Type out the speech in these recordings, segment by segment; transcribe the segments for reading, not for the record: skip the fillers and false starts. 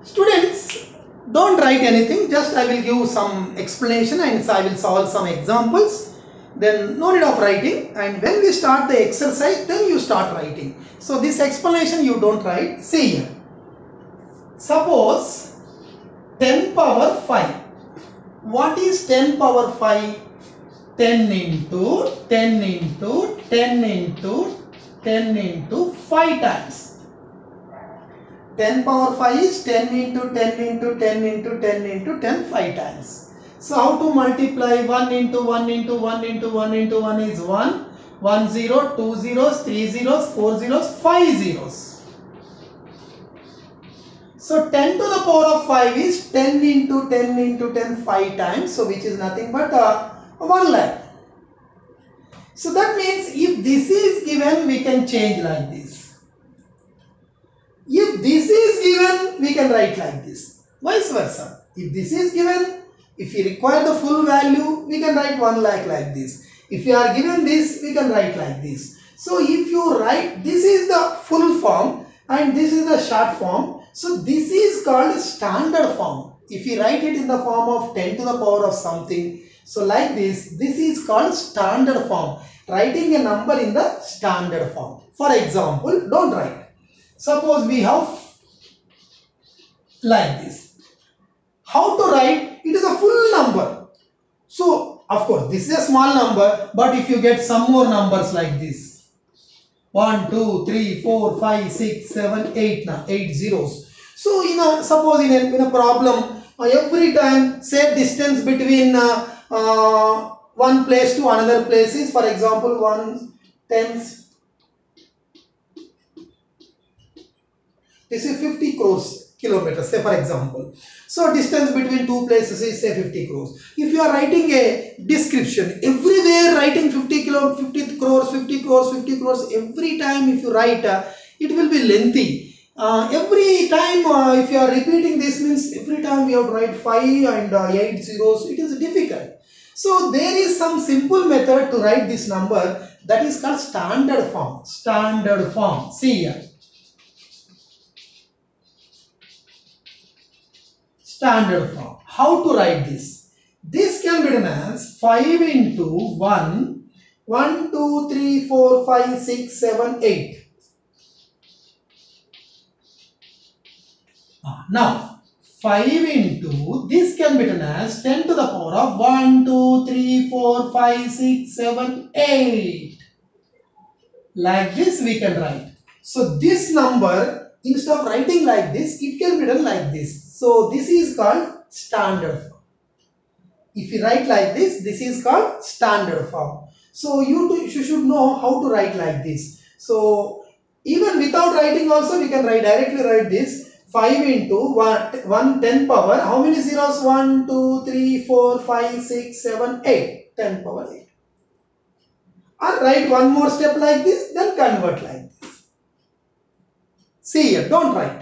Students, don't write anything, just I will give some explanation and I will solve some examples. Then no need of writing, and when we start the exercise, then you start writing. So this explanation you don't write. See here. Suppose 10 power 5. What is 10 power 5? 10 into 10 into 10 into 10 into 5 times. 10 power 5 is 10 into 10 into 10 into 10 into 10 5 times. So how to multiply 1 into 1 into 1 into 1 into 1 is 1, 1 0, 2 zeros, 3 zeros, 4 zeros, 5 zeros. So 10 to the power of 5 is 10 into 10 into 10 5 times. So which is nothing but 1 lakh. So that means if this is given, we can change like this. If this is given, we can write like this. Vice versa. If this is given, if you require the full value, we can write 1 lakh like this. If you are given this, we can write like this. So if you write, this is the full form and this is the short form. So this is called standard form. If you write it in the form of 10 to the power of something, so like this is called standard form. Writing a number in the standard form. For example, don't write. Suppose we have like this. How to write? It is a full number. So, of course, this is a small number, but if you get some more numbers like this. 1, 2, 3, 4, 5, 6, 7, 8, 8 zeros. So, suppose in a problem, every time, say distance between one place to another place is, for example, 1/10. This is 50 crores kilometers, say for example. So distance between two places is say 50 crores. If you are writing a description, everywhere writing 50 crores, 50 crores, every time if you write, it will be lengthy. Every time if you are repeating this means every time we have to write 5 and 8 zeros, it is difficult. So there is some simple method to write this number, that is called standard form. Standard form. See here. Standard form. How to write this? This can be written as 5 into 1, 1, 2, 3, 4, 5, 6, 7, 8. Now, 5 into, this can be written as 10 to the power of 1, 2, 3, 4, 5, 6, 7, 8. Like this we can write. So this number, instead of writing like this, it can be done like this. So this is called standard form. If you write like this, this is called standard form. So you should know how to write like this. So even without writing also, we can directly write this. 5 into 1 10 power. How many zeros? 1, 2, 3, 4, 5, 6, 7, 8. 10 power 8. Or write one more step like this, then convert like this. See here, don't write.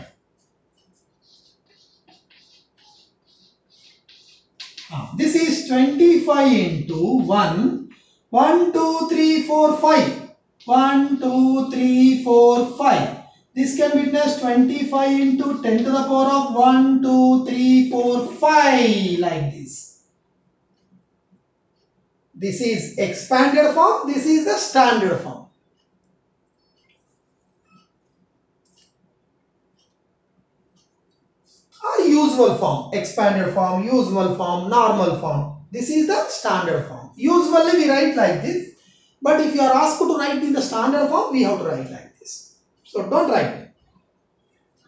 This is 25 into 1. 1, 2, 3, 4, 5. 1, 2, 3, 4, 5. This can be written as 25 into 10 to the power of 1, 2, 3, 4, 5. Like this. This is expanded form. This is the standard form. Or usual form. Expanded form, usual form, normal form. This is the standard form. Usually we write like this. But if you are asked to write in the standard form, we have to write like this. So don't write.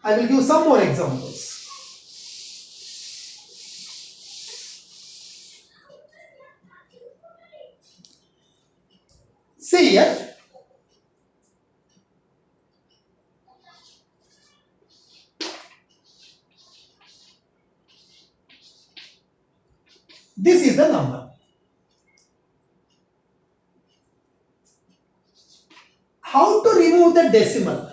I will give some more examples. See here. This is the number. How to remove the decimal?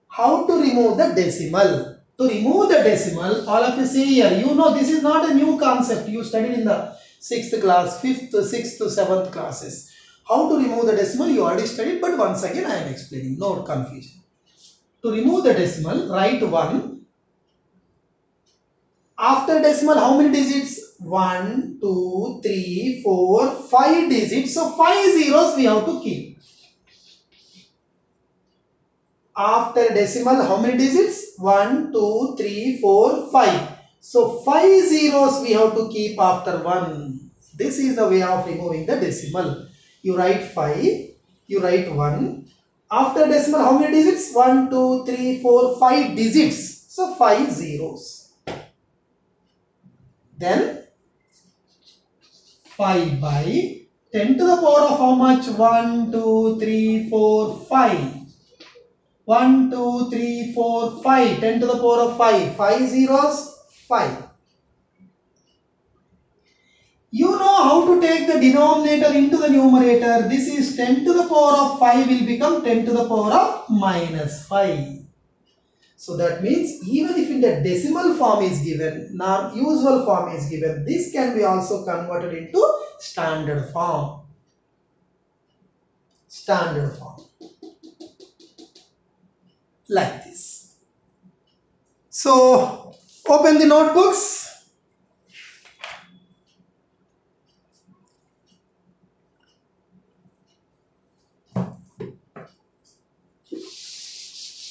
How to remove the decimal? To remove the decimal, all of you see here, you know this is not a new concept. You studied in the 6th class, 5th, 6th, 7th classes. How to remove the decimal, you already studied, but once again I am explaining, no confusion. To remove the decimal, write 1 After decimal, how many digits? 1, 2, 3, 4, 5 digits. So 5 zeros we have to keep. After decimal, how many digits? 1, 2, 3, 4, 5. So 5 zeros we have to keep after 1. This is the way of removing the decimal. You write 5, you write 1. After decimal, how many digits? 1, 2, 3, 4, 5 digits. So 5 zeros. Then 5 by 10 to the power of how much? 1, 2, 3, 4, 5. 1, 2, 3, 4, 5. 10 to the power of 5. 5 zeros, 5. You know how to take the denominator into the numerator. This is 10 to the power of 5 will become 10 to the power of minus 5. So that means even if in the decimal form is given, not usual form is given, this can be also converted into standard form. Standard form. Like this. So open the notebooks.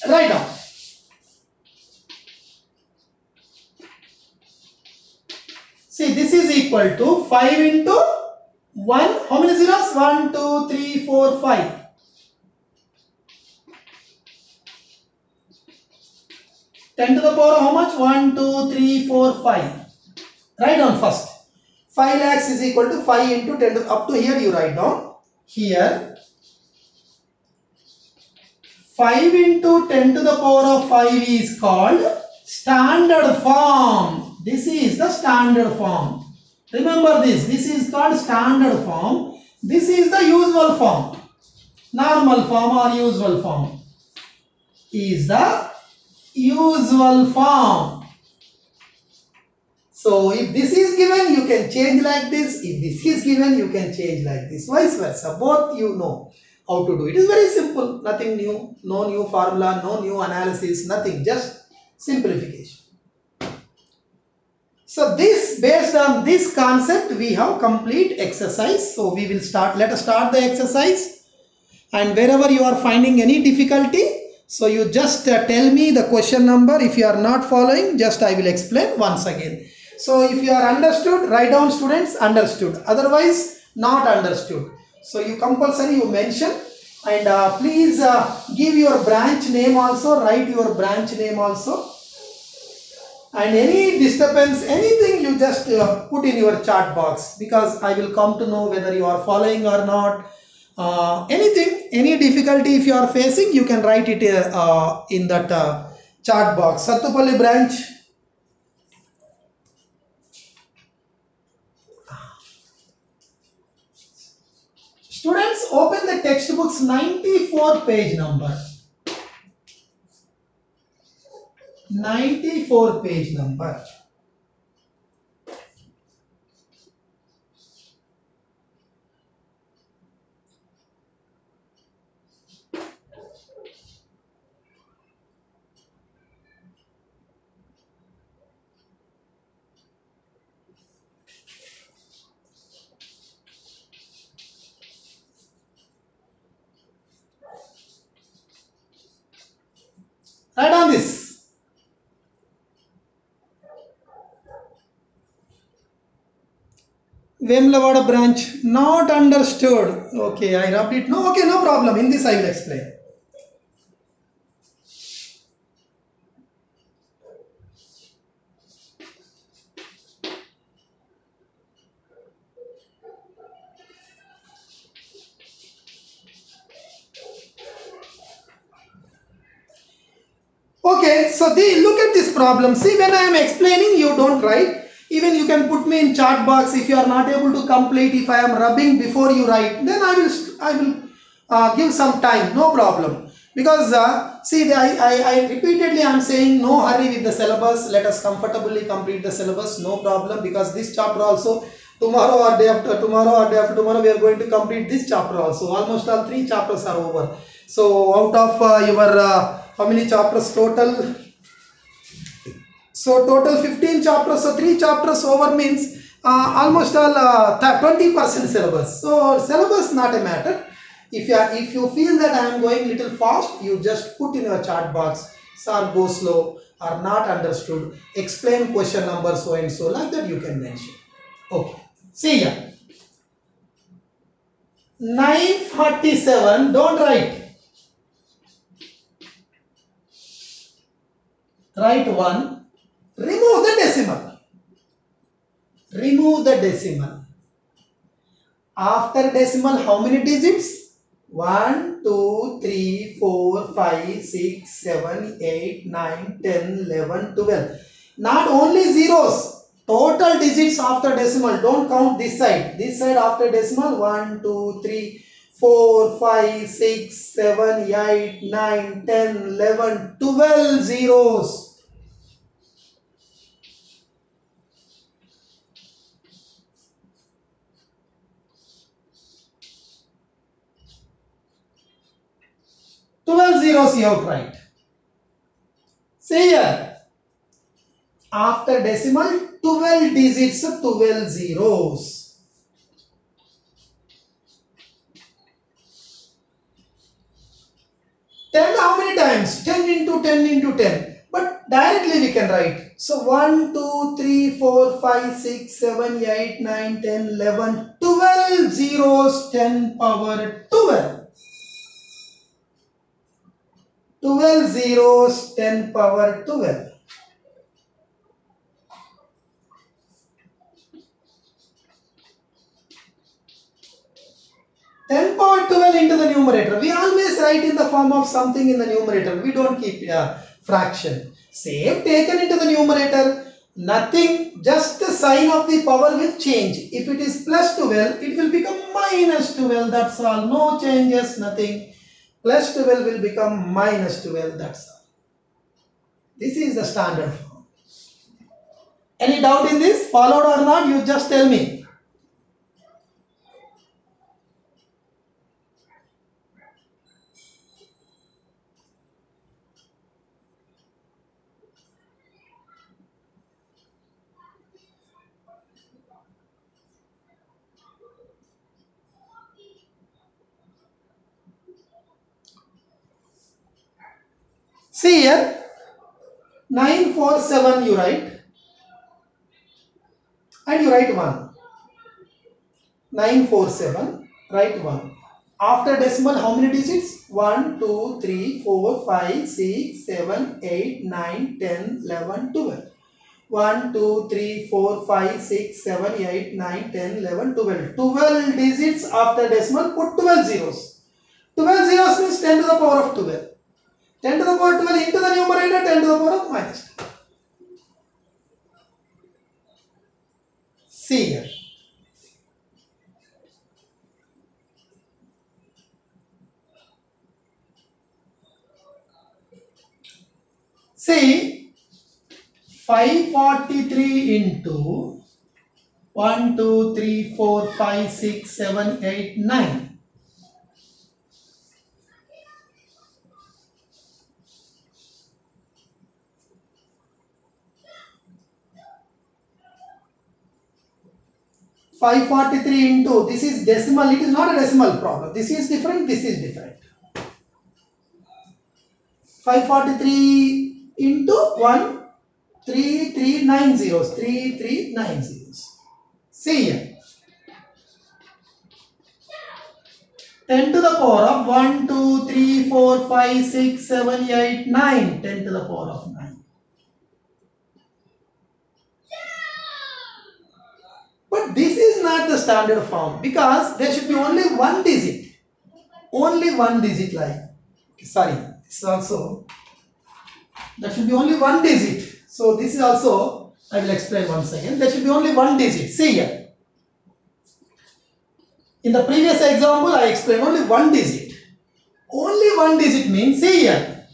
Write down. See, this is equal to 5 into 1. How many zeros? 1, 2, 3, 4, 5. 10 to the power of how much? 1, 2, 3, 4, 5. Write down first. 5 lakhs is equal to 5 into 10 to, up to here you write down. Here 5 into 10 to the power of 5 is called standard form. This is the standard form. Remember this. This is called standard form. This is the usual form. Normal form or usual form is the usual form. So if this is given, you can change like this. If this is given, you can change like this. Vice versa. Both you know how to do. It is very simple. Nothing new. No new formula. No new analysis. Nothing. Just simplification. So this, based on this concept, we have complete exercise. So we will start. Let us start the exercise. And wherever you are finding any difficulty, so you just tell me the question number. If you are not following, just I will explain once again. So if you are understood, write down students understood. Otherwise, not understood. So you compulsory you mention, and please give your branch name also. Write your branch name also. And any disturbance, anything you just put in your chat box, because I will come to know whether you are following or not. Anything, any difficulty if you are facing, you can write it in that chat box. Sattupalli branch. Students, open the textbooks 94 page number. 94 page number. Write down this. Vemlavada branch, not understood. Okay, I rubbed it. No, okay, no problem. In this I will explain. Okay, so look at this problem. See, when I am explaining, you don't write. Even you can put me in chat box if you are not able to complete. If I am rubbing before you write, then I will give some time. No problem. Because see, I repeatedly am saying no hurry with the syllabus. Let us comfortably complete the syllabus. No problem, because this chapter also tomorrow or day after tomorrow or day after tomorrow we are going to complete this chapter also. Almost all 3 chapters are over. So out of your how many chapters total? So total 15 chapters, so 3 chapters over means almost all 20% syllabus. So syllabus not a matter. If you feel that I am going little fast, you just put in your chat box, sir go slow or not understood, explain question number so and so, like that you can mention. Okay, see ya. 947, don't write. Write 1, remove the decimal. Remove the decimal. After decimal, how many digits? 1, 2, 3, 4, 5, 6, 7, 8, 9, 10, 11, 12. Not only zeros, total digits after decimal. Don't count this side. This side after decimal, 1, 2, 3, 4, 5, 6, 7, 8, 9, 10, 11, 12 zeros. Zeros you have to write. See here. After decimal, 12 digits, 12 zeros. 10 how many times? 10 into 10 into 10. But directly we can write. So 1, 2, 3, 4, 5, 6, 7, 8, 9, 10, 11, 12 zeros, 10 power 12. 12 zeros, 10 power 12. 10 power 12 into the numerator. We always write in the form of something in the numerator. We don't keep fraction. Same taken into the numerator. Nothing, just the sign of the power will change. If it is plus 12, it will become minus 12. That's all. No changes, nothing. Plus 12 will become minus 12. That's all. This is the standard form. Any doubt in this? Followed or not? You just tell me. See here, 947 you write and you write 1. 947, write 1. After decimal, how many digits? 1, 2, 3, 4, 5, 6, 7, 8, 9, 10, 11, 12. 1, 2, 3, 4, 5, 6, 7, 8, 9, 10, 11, 12. 12 digits after decimal, put 12 zeros. 12 zeros means 10 to the power of 12. 10 to the power 12 into the numerator, 10 to the power of minus 2. See here. See, 543 into 1, 2, 3, 4, 5, 6, 7, 8, 9. 543 into, this is decimal, it is not a decimal problem. This is different, this is different. 543 into 1, 3, 3, 9 zeros. See here. 10 to the power of 1, 2, 3, 4, 5, 6, 7, 8, 9. 10 to the power of 9. But this is not the standard form because there should be only one digit. Only one digit like. Sorry, this is also, there should be only one digit. So this is also, I will explain once again. There should be only one digit. See here. In the previous example, I explained only one digit. Only one digit means, see here.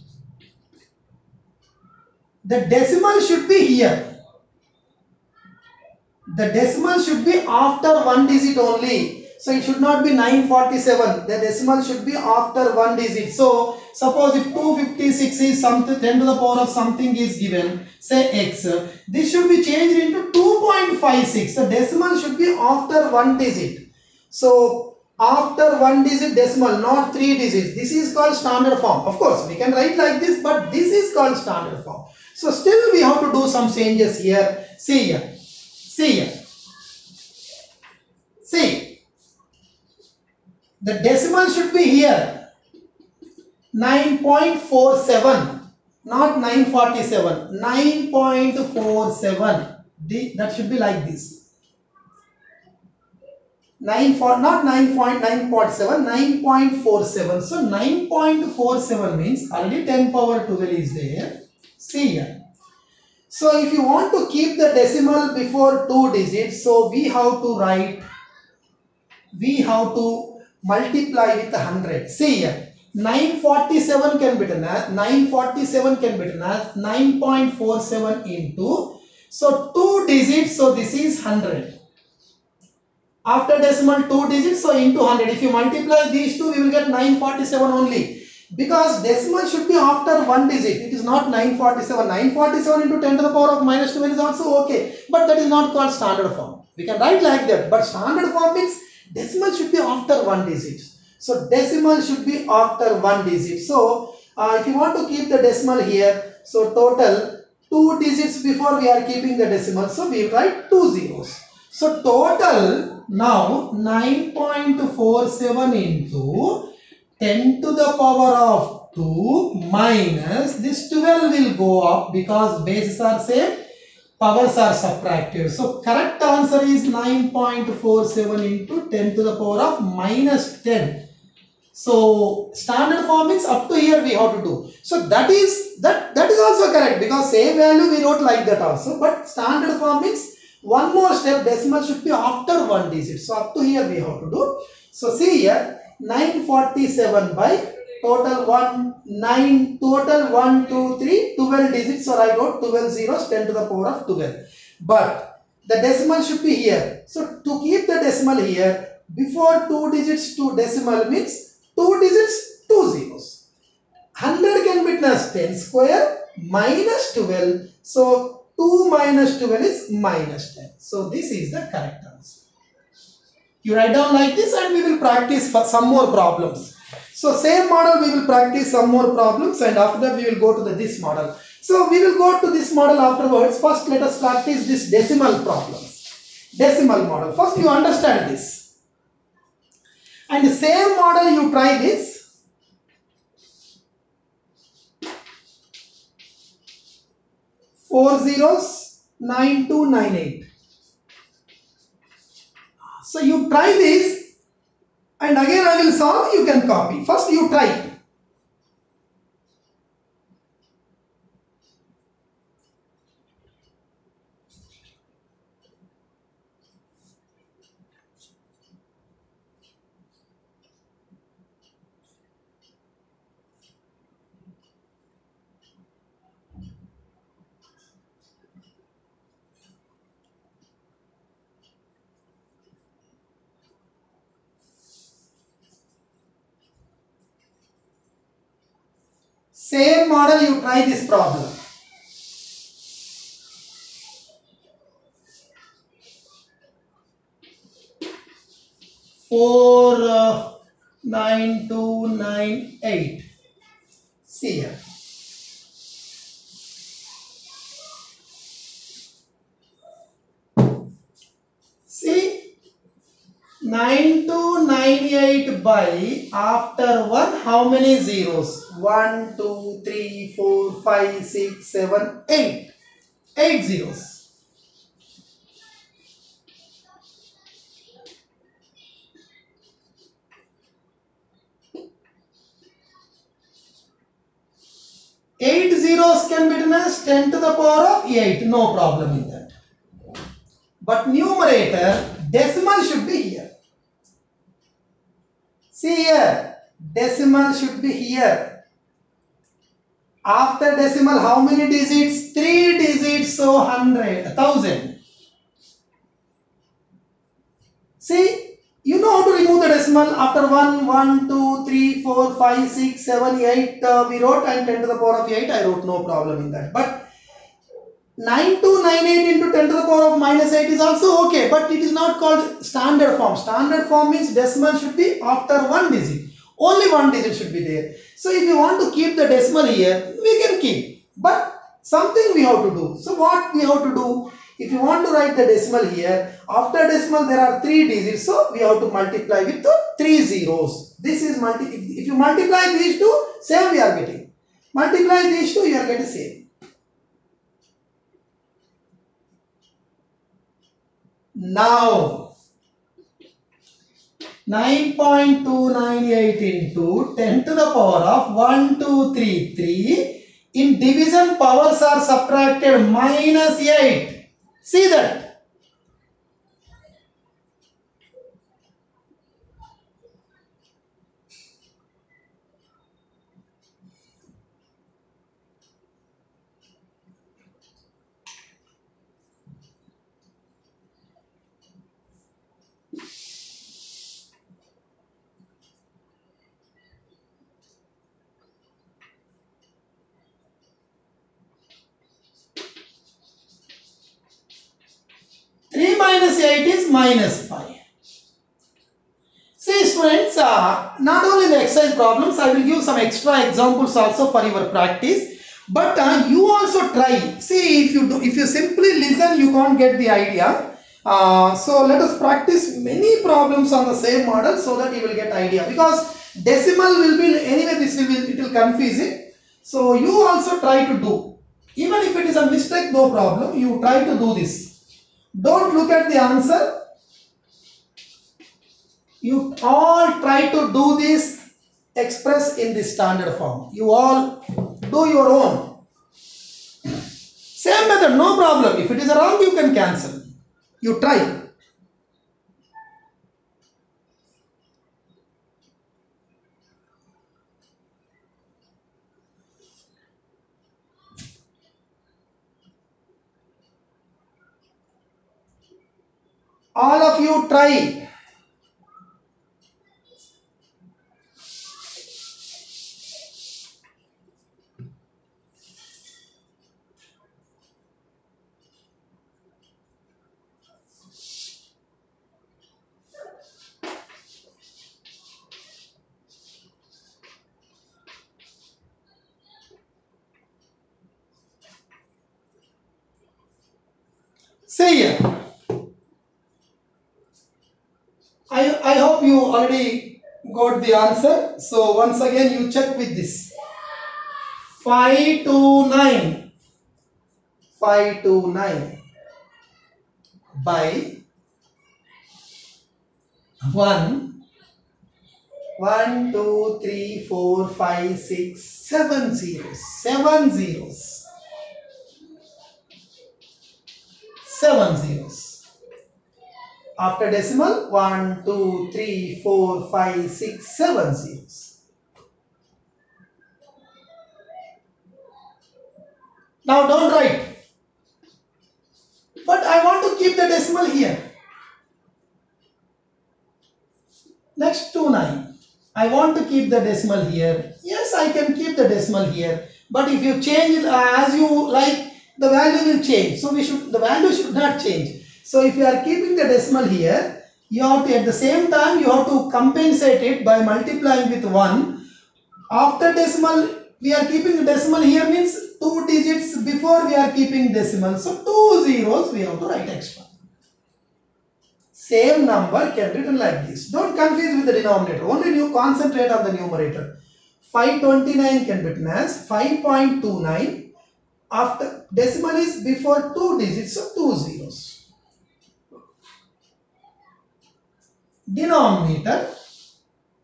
The decimal should be here. The decimal should be after one digit only. So it should not be 947. The decimal should be after one digit. So suppose if 256 is something 10 to the power of something is given, say x, this should be changed into 2.56. The decimal should be after one digit. So after one digit decimal, not three digits. This is called standard form. Of course, we can write like this, but this is called standard form. So still we have to do some changes here. See here. See here. See. The decimal should be here. 9.47. Not 947. 9.47. That should be like this. 9.47, 9.47. So 9.47 means already 10 power 12 is there. See here. So if you want to keep the decimal before two digits, so we have to multiply with 100. See here. 947 can be written as 9.47 into, so two digits, so this is 100. After decimal two digits, so into 100. If you multiply these two, we will get 947 only. Because decimal should be after one digit. It is not 947. 947 into 10 to the power of minus 12 is also okay. But that is not called standard form. We can write like that. But standard form means decimal should be after one digit. So decimal should be after one digit. So if you want to keep the decimal here, so total two digits before we are keeping the decimal. So we write two zeros. So total now 9.47 into 10 to the power of 2 minus this 12 will go up because bases are same, powers are subtracted. So correct answer is 9.47 into 10 to the power of minus 10. So standard form means up to here we have to do. So that is also correct because same value we wrote like that also. But standard form means one more step, decimal should be after one digit. So up to here we have to do. So see here 947 by total 1, 2, 3, 12 digits. So I wrote 12 zeros, 10 to the power of 12. But the decimal should be here. So to keep the decimal here, before two digits to decimal means two digits, two zeros. 100 can be written as 10 square minus 12. So 2 minus 12 is minus 10. So this is the correct answer. You write down like this and we will practice for some more problems. So same model we will practice some more problems and after that we will go to this model. So we will go to this model afterwards. First let us practice this decimal problems. Decimal model. First you understand this. And the same model you try this. Four zeros, 9298. So you try this and again I will solve, you can copy. First you try. Same model you try this problem. Four 9298. See here. See 9298 by after 1 how many zeros? 1, 2, 3, 4, 5, 6, 7, 8. 8 zeros. Eight zeros can be written as 10 to the power of 8. No problem in that. But numerator, decimal should be here. See here, decimal should be here. After decimal, how many digits? 3 digits, so 100, 1000. See, You know how to remove the decimal after 1, 1, 2, 3, 4, 5, 6, 7, 8 we wrote, and 10 to the power of 8 I wrote, no problem in that. But 9298 into 10 to the power of minus 8 is also okay, but it is not called standard form. Standard form means decimal should be after one digit. Only one digit should be there. So if you want to keep the decimal here, we can keep. But something we have to do. So what we have to do? If you want to write the decimal here, after decimal there are 3 digits. So we have to multiply with the 3 zeros. This is if you multiply these two, same we are getting. Multiply these two, you are getting same. Now 9.298 into 10 to the power of 1233, in division powers are subtracted minus 8. See that? Three minus 8 is minus 5. See students, not only the exercise problems, I will give some extra examples also for your practice. But you also try. See, if you simply listen, you can't get the idea. So let us practice many problems on the same model so that you will get idea. Because decimal will be anyway, it will confuse it. So you also try to do. Even if it is a mistake, no problem. You try to do this. Don't look at the answer. You all try to do this, express in the standard form. You all do your own. Same method, no problem. If it is wrong, you can cancel. You try. All of you try. See here. I hope you already got the answer. So once again you check with this. 529 by 1, 1, 2, 3, 4, 5, 6, 7 zeros. 7 zeros. 7 zeros. After decimal, 1, 2, 3, 4, 5, 6, 7 zeros. Now don't write. But I want to keep the decimal here. Next to 9. I want to keep the decimal here. Yes, I can keep the decimal here. But if you change it as you like, the value will change. So the value should not change. So if you are keeping the decimal here, you have to, at the same time, you have to compensate it by multiplying with 1. After decimal, we are keeping the decimal here means 2 digits before we are keeping decimal. So 2 zeros we have to write extra. Same number can be written like this. Don't confuse with the denominator. Only you concentrate on the numerator. 529 can be written as 5.29. After decimal is before 2 digits, so 2 zeros. Denominator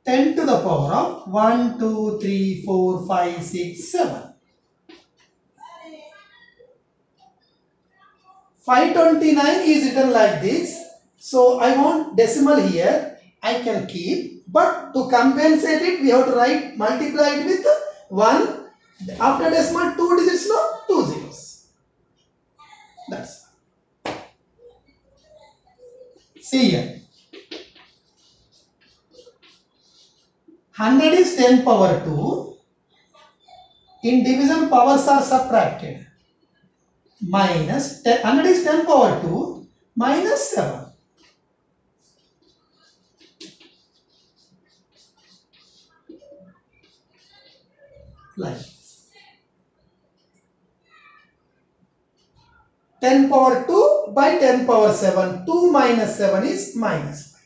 10 to the power of 1, 2, 3, 4, 5, 6, 7. 529 is written like this. So I want decimal here. I can keep. But to compensate it, we have to write, multiply it with 1. After decimal, 2 digits, no? 2 zeros. That's. See here. 100 is 10 power 2. In division, powers are subtracted. Minus 10, 100 is 10 power 2 minus 7. Like 10 power 2 by 10 power 7. 2 minus 7 is minus 5.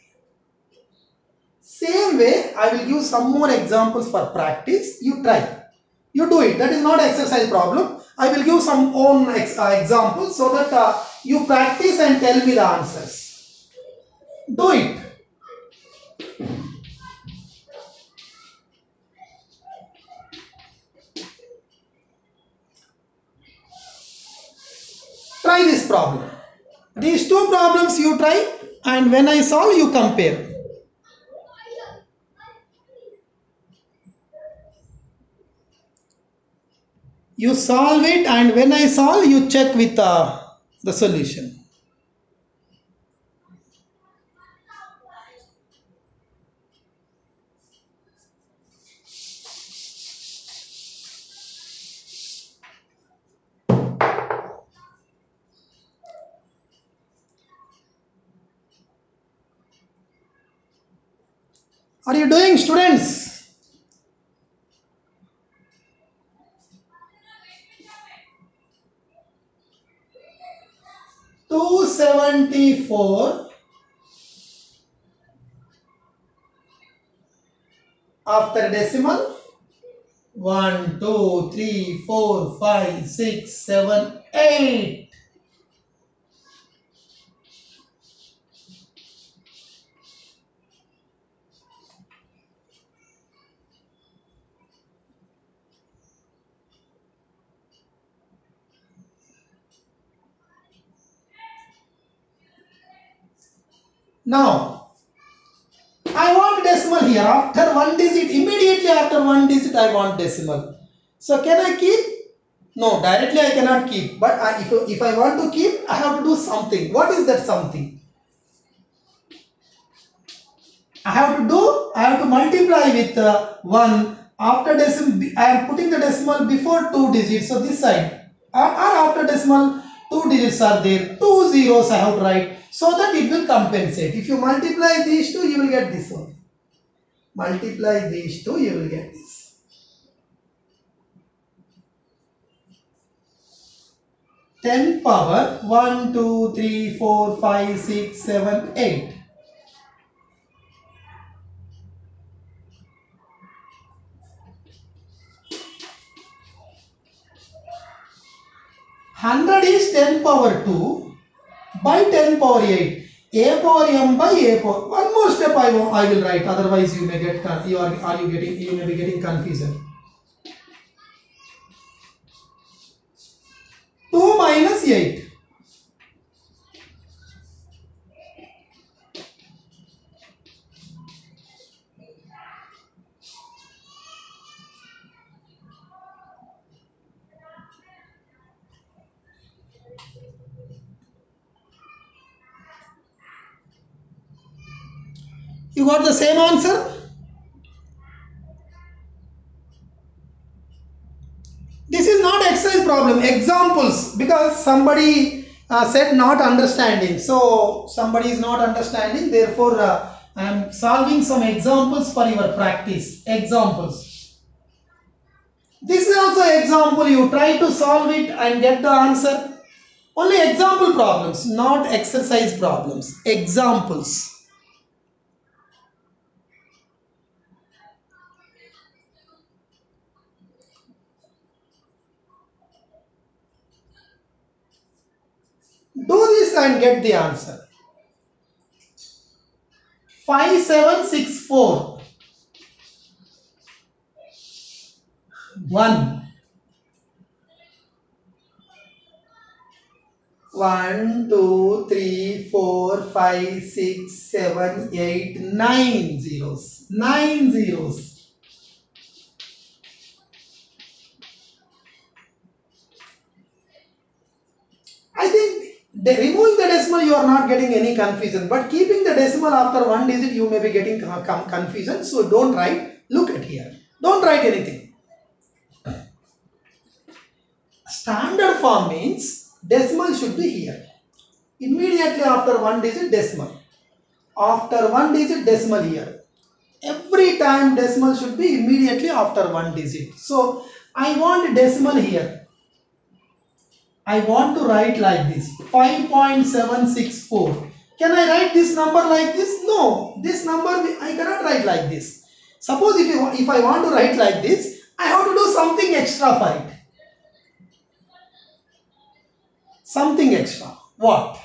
Same way, I will give some more examples for practice. You try. You do it. That is not exercise problem. I will give some own examples so that you practice and tell me the answers. Do it. Try this problem. These two problems you try, and when I solve, you compare. You solve it, and when I solve, you check with the solution. Are you doing, students? Two 74 after decimal. 1, 2, 3, 4, 5, 6, 7, 8. Now, I want decimal here. After one digit, immediately after one digit, I want decimal. So, can I keep? No, directly I cannot keep. But if I want to keep, I have to do something. What is that something? I have to multiply with 1. After decimal, I am putting the decimal before 2 digits. So, this side. Or after decimal, 2 digits are there. 2 zeros I have to write. So that it will compensate. If you multiply these two, you will get this one. Multiply these two, you will get this. Ten power 1, 2, 3, 4, 5, 6, 7, 8. Hundred is 10 power 2 by 10 power 8. A power m by a power. One more step I will write. Otherwise, you may get you may be getting confusion. 2 minus 8. You got the same answer? This is not exercise problem, examples, because somebody said not understanding. So somebody is not understanding, therefore I am solving some examples for your practice. Examples. This is also example. You try to solve it and get the answer. Only example problems, not exercise problems. Examples. Do this and get the answer. 5764. 1. 1, 2, 3, 4, 5, 6, 7, 8, 9 zeros. 9 zeros. I think removing the decimal you are not getting any confusion, but keeping the decimal after one digit you may be getting confusion. So don't write. Look here. Don't write anything. Standard form means decimal should be here. Immediately after one digit decimal. After one digit decimal here. Every time decimal should be immediately after one digit. So I want decimal here. I want to write like this 5.764. Can I write this number like this? No, this number I cannot write like this. Suppose if I want to write like this, I have to do something extra for it. Something extra. What?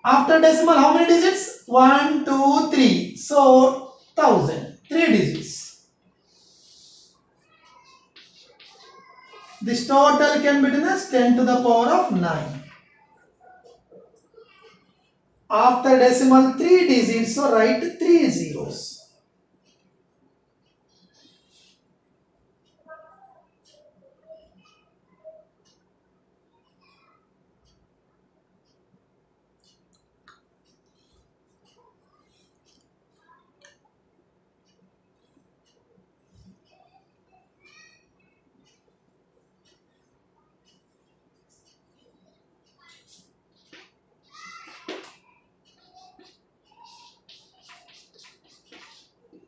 After decimal, how many digits? 1, 2, 3. So 1000. 3 digits. This total can be written as 10 to the power of 9. After decimal 3 digits, so write 3 zeros.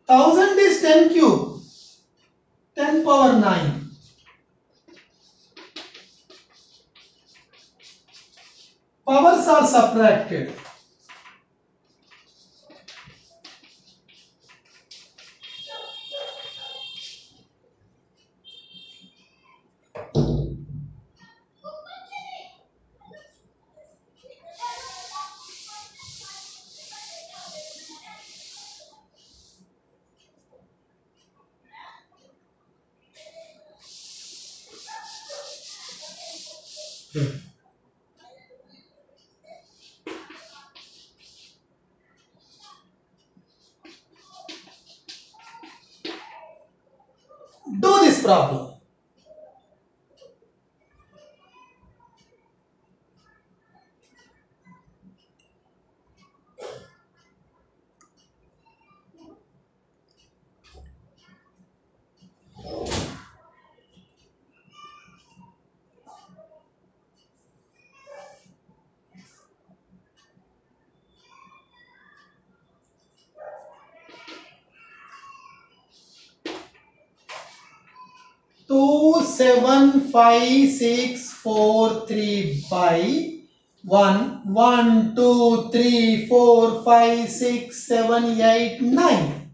Thousand is 10 cube. 10 power 9. Powers are subtracted. Do this problem. Two seven five six four three by 1 1 2 3 4 5 6 7 8 9.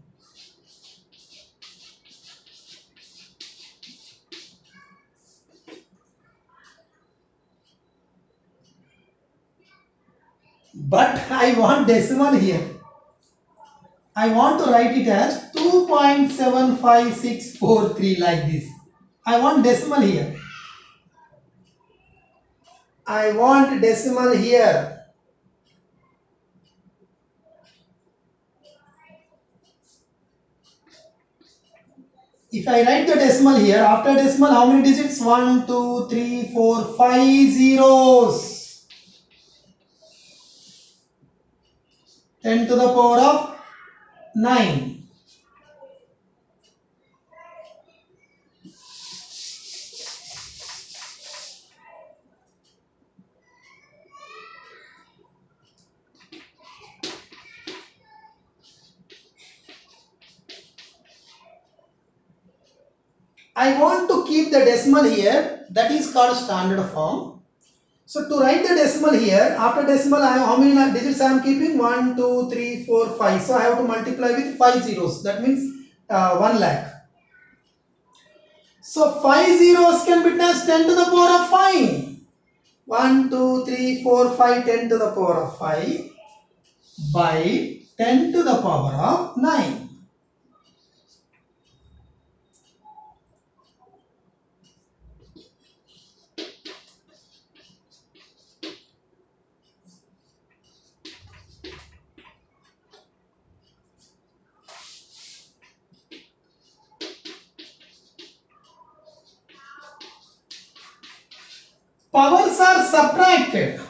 But I want decimal here. I want to write it as 2.75643 like this. I want decimal here. I want decimal here. If I write the decimal here, after decimal, how many digits? 1, 2, 3, 4, 5 zeros. 10 to the power of 9. I want to keep the decimal here, that is called standard form. So to write the decimal here, after decimal, how many digits I am keeping? 1, 2, 3, 4, 5. So I have to multiply with 5 zeros. That means 1 lakh. So 5 zeros can be written as 10 to the power of 5. 1, 2, 3, 4, 5, 10 to the power of 5 by 10 to the power of 9. Powers are subtracted.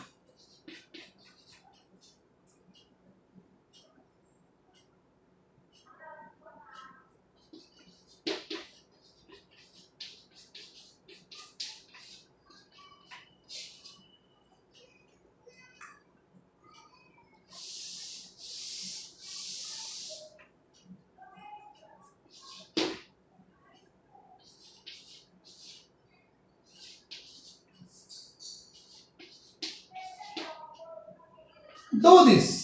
do this.